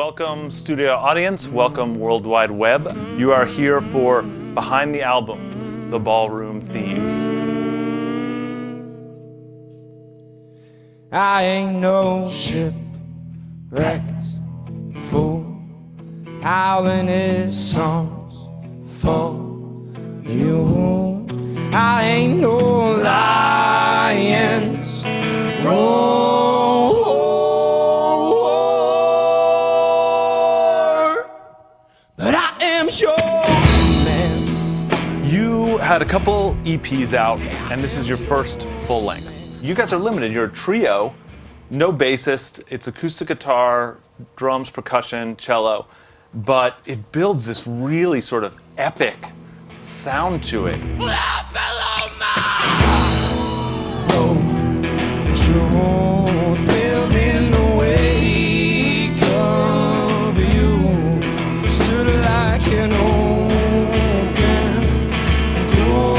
Welcome, studio audience. Welcome, World Wide Web. You are here for Behind the Album, the ballroom themes. I ain't no shipwrecked fool, howling his songs for you. I ain't no lion's roar, but I am your man. You had a couple EPs out, and this is your first full length. You guys are limited. You're a trio, no bassist. It's acoustic guitar, drums, percussion, cello, but it builds this really sort of epic sound to it. Building the wake of you, stood like an open door.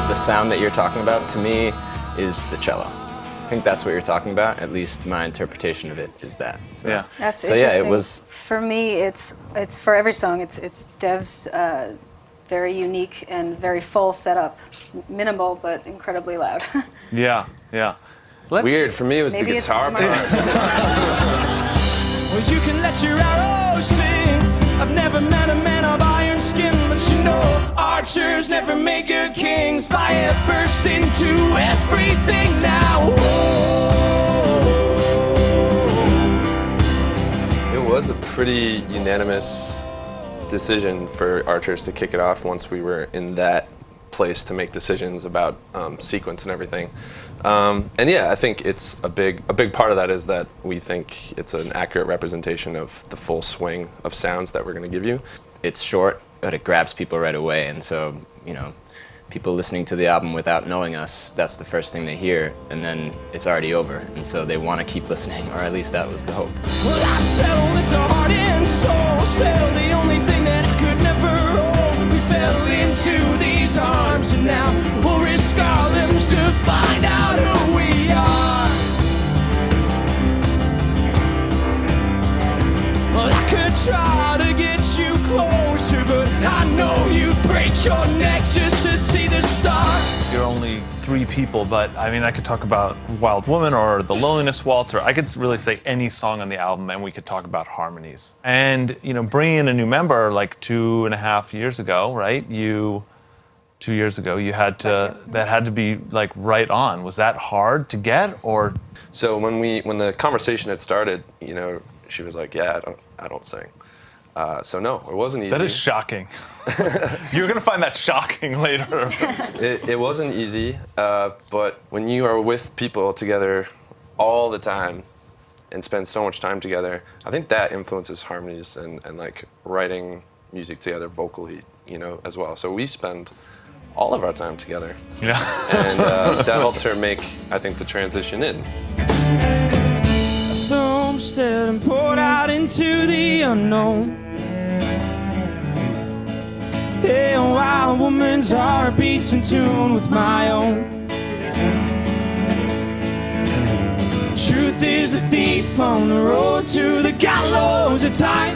The sound that you're talking about, to me, is the cello. I think that's what you're talking about. At least my interpretation of it is that. So, Yeah. That's so interesting. yeah, it was. For me, it's for every song. It's Dev's very unique and very full setup, minimal but incredibly loud. Yeah, yeah. Weird, for me it was Maybe the it's guitar my- part. Well, you can let your arrows sing. I've never met a man of iron skin, but you know, archers never make good kings. Fire burst into everything now. It was a pretty unanimous decision for Archers to kick it off once we were in that place to make decisions about sequence and everything. And yeah, I think it's a big part of that is that we think it's an accurate representation of the full swing of sounds that we're going to give you. It's short, but it grabs people right away, and so, you know, people listening to the album without knowing us, that's the first thing they hear, and then it's already over, and so they want to keep listening, or at least that was the hope. Well, I settled into heart and soul, settled the only thing that could never hold. We fell into these arms, and now we'll risk our limbs to find out who we are. Well, I could try to get you closer, but I know you'd break your neck just to see the stars. You're only three people, but I mean, I could talk about Wild Woman or The Loneliness Waltz, or I could really say any song on the album, and we could talk about harmonies. And, you know, bringing in a new member like 2.5 years ago, right? 2 years ago, you had to, that had to be like right on. Was that hard to get, or? So when the conversation had started, you know, she was like, yeah, I don't sing. So no, it wasn't easy. That is shocking. You're gonna find that shocking later. It wasn't easy, but when you are with people together all the time and spend so much time together, I think that influences harmonies and like writing music together vocally, you know, as well. So we spend all of our time together. Yeah. And that helped her make, I think, the transition in. The homestead and poured out into the unknown. Hey, a wild woman's heart beats in tune with my own. Truth is a thief on the road to the gallows at tight.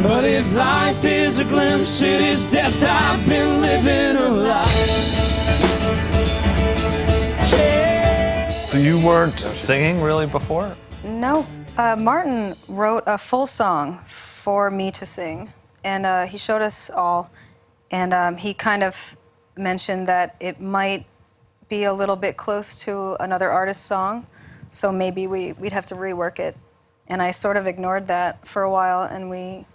But if life is a glimpse, it is death. I've been living a life. So you weren't singing really before? No, Martin wrote a full song for me to sing, and he showed us all, and he kind of mentioned that it might be a little bit close to another artist's song, so maybe we'd have to rework it. And I sort of ignored that for a while, and we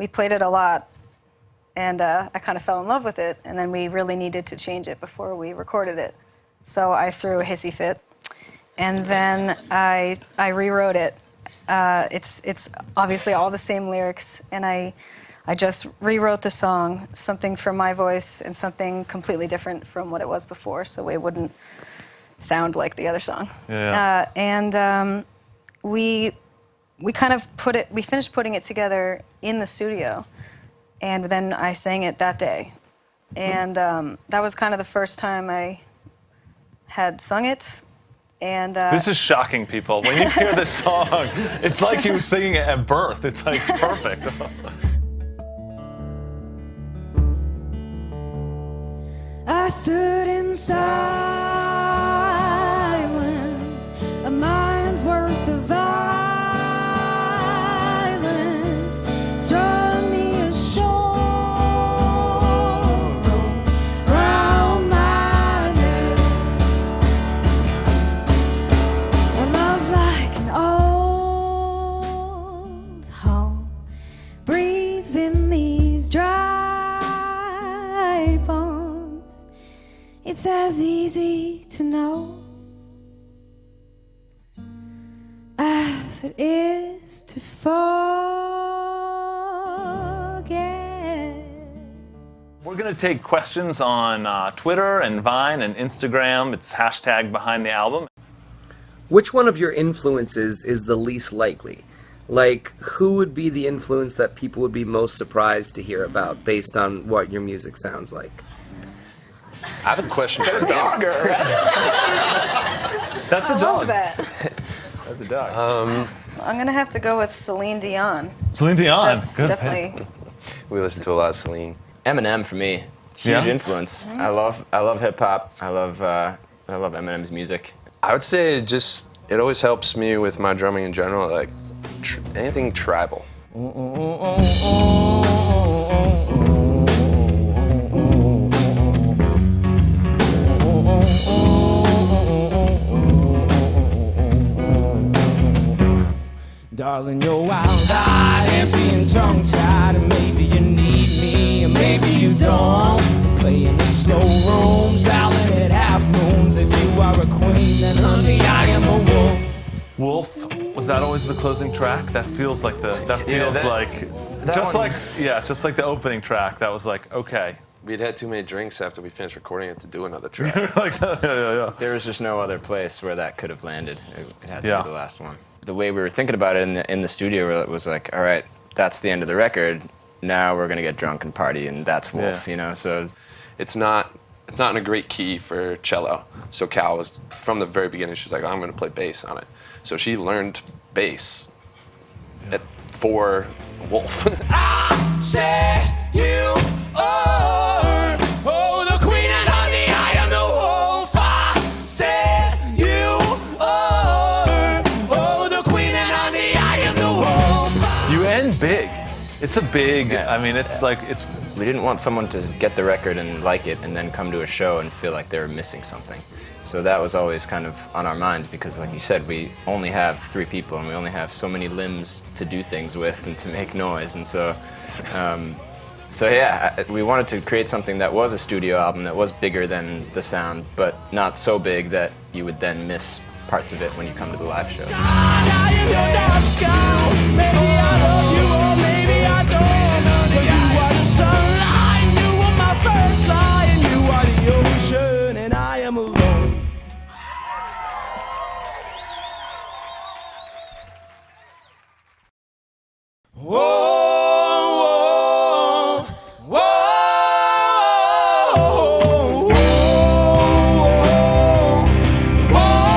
played it a lot, and I kind of fell in love with it, and then we really needed to change it before we recorded it. So I threw a hissy fit, and then I rewrote it. It's obviously all the same lyrics, and I just rewrote the song, something from my voice and something completely different from what it was before, so it wouldn't sound like the other song. Yeah. We kind of we finished putting it together in the studio, and then I sang it that day. And that was kind of the first time I had sung it. And This is shocking, people. When you hear this song, it's like he was singing it at birth. It's like perfect. I stood in silence, a mind's worth of violence struck me as sorrow round my neck. A love like an old home breathes in these dry bones. It's as easy to know as it is to forget. We're going to take questions on Twitter and Vine and Instagram. It's hashtag Behind the Album. Which one of your influences is the least likely? Like, who would be the influence that people would be most surprised to hear about based on what your music sounds like? I have a question for Dog. That's a I love dog. that. That's a dog. I'm gonna have to go with Celine Dion. Celine Dion. That's Good definitely. pick. We listen to a lot of Celine. Eminem for me, huge Yeah? influence. I love hip hop. I love Eminem's music. I would say it always helps me with my drumming in general, like anything tribal. Darling, you're wild-eyed, empty and tongue-tied, and maybe you need me, and maybe you don't. Playing the slow rooms, howling at half moons. If you are a queen, then honey, I am a wolf. Wolf, was that always the closing track? That feels like that just one- like the opening track. That was like, okay. We'd had too many drinks after we finished recording it to do another track. Like, yeah. There was just no other place where that could have landed. It had to Yeah. be the last one. The way we were thinking about it in the studio, it was like, all right, that's the end of the record. Now we're gonna get drunk and party, and that's Wolf, Yeah. you know. So It's not in a great key for cello. So Cal was, from the very beginning, she's like, I'm gonna play bass on it. So she learned bass for Wolf. Say you are, oh, the queen, and honey, I am the wolf. I say you are, oh, the queen, and honey, I am the wolf. You end big. It's a big. Yeah. I mean, it's like it's. we didn't want someone to get the record and like it and then come to a show and feel like they were missing something. So that was always kind of on our minds because, like you said, we only have 3 people and we only have so many limbs to do things with and to make noise. And so, we wanted to create something that was a studio album that was bigger than the sound, but not so big that you would then miss parts of it when you come to the live shows. I am your dark sky. Maybe I love you or maybe I don't. But you are the sunlight, you are my first lie, and you are the ocean, and I am alone. Whoa, whoa, whoa, whoa.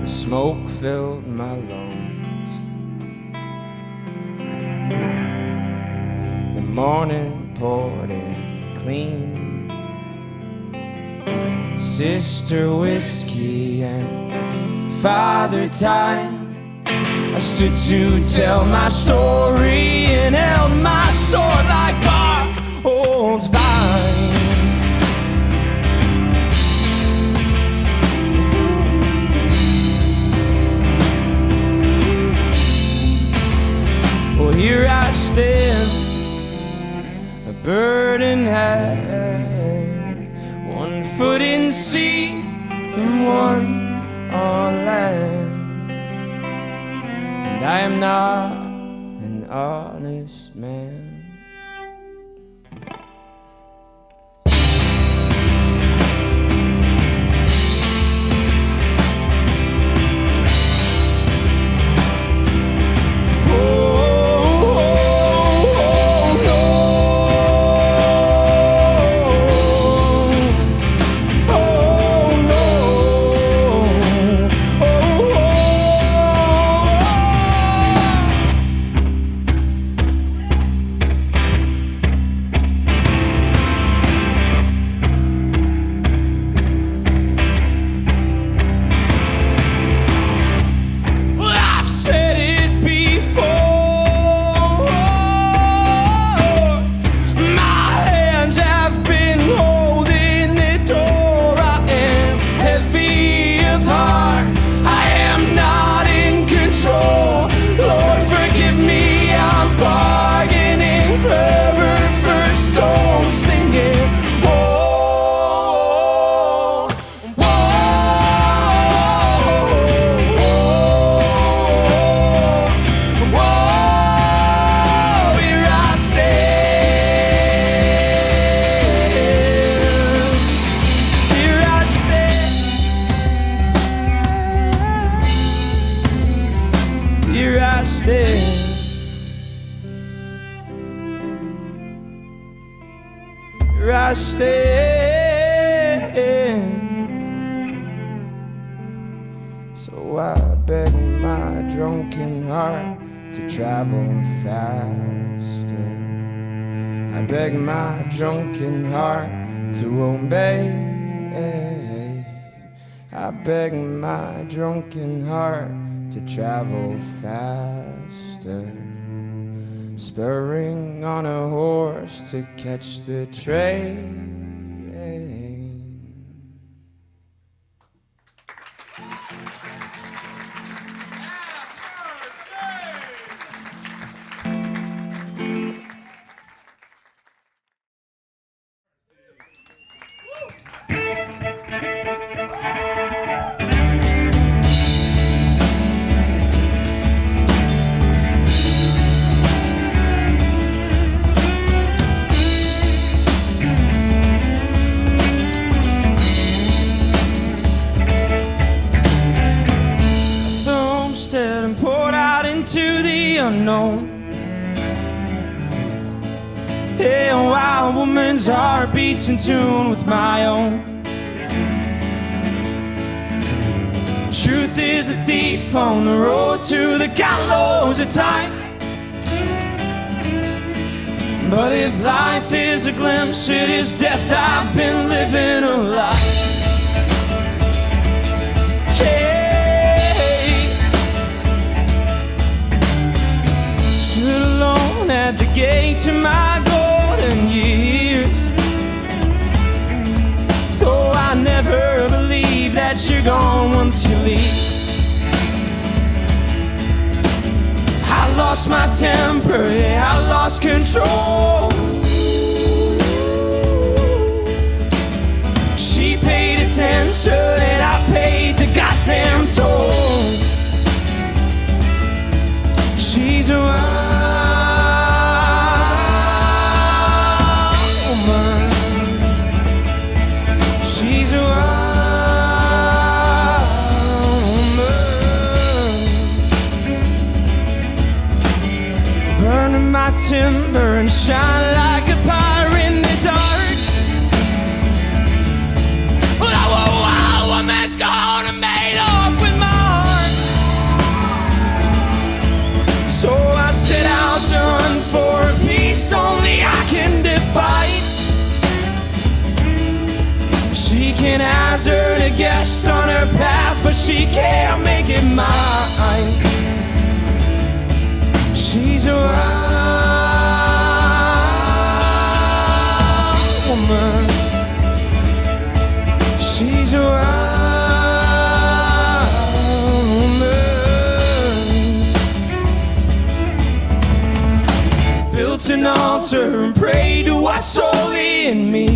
The smoke filled my lungs. The morning poured in clean. Sister whiskey and Father Time. I stood to tell my story and held my sword like bark holds vine. Well, here I stand, a bird in hand, 1 foot in sea and 1 on land. And I am not an honest man. stand. Here I stand. So I beg my drunken heart to travel faster. I beg my drunken heart to obey. I beg my drunken heart to travel faster. Spurring on a horse to catch the train. And poured out into the unknown. Hey, a wild woman's heart beats in tune with my own. Truth is a thief on the road to the gallows at time. But if life is a glimpse, it is death. I've been living a lie. At the gate to my golden years. Though I never believe that you're gone once you leave. I lost my temper, yeah, I lost control. She paid attention and I paid the goddamn toll. She's a she's a woman. Burning my timber and shine like a fire in the dark. Well, a woman's gonna made off with my heart. So I set out to hunt for a peace only I can defy. She can hazard a guest on her path, but she can't make it mine. She's a wild woman. She's a wild woman. Built an altar and prayed to what's holy in me.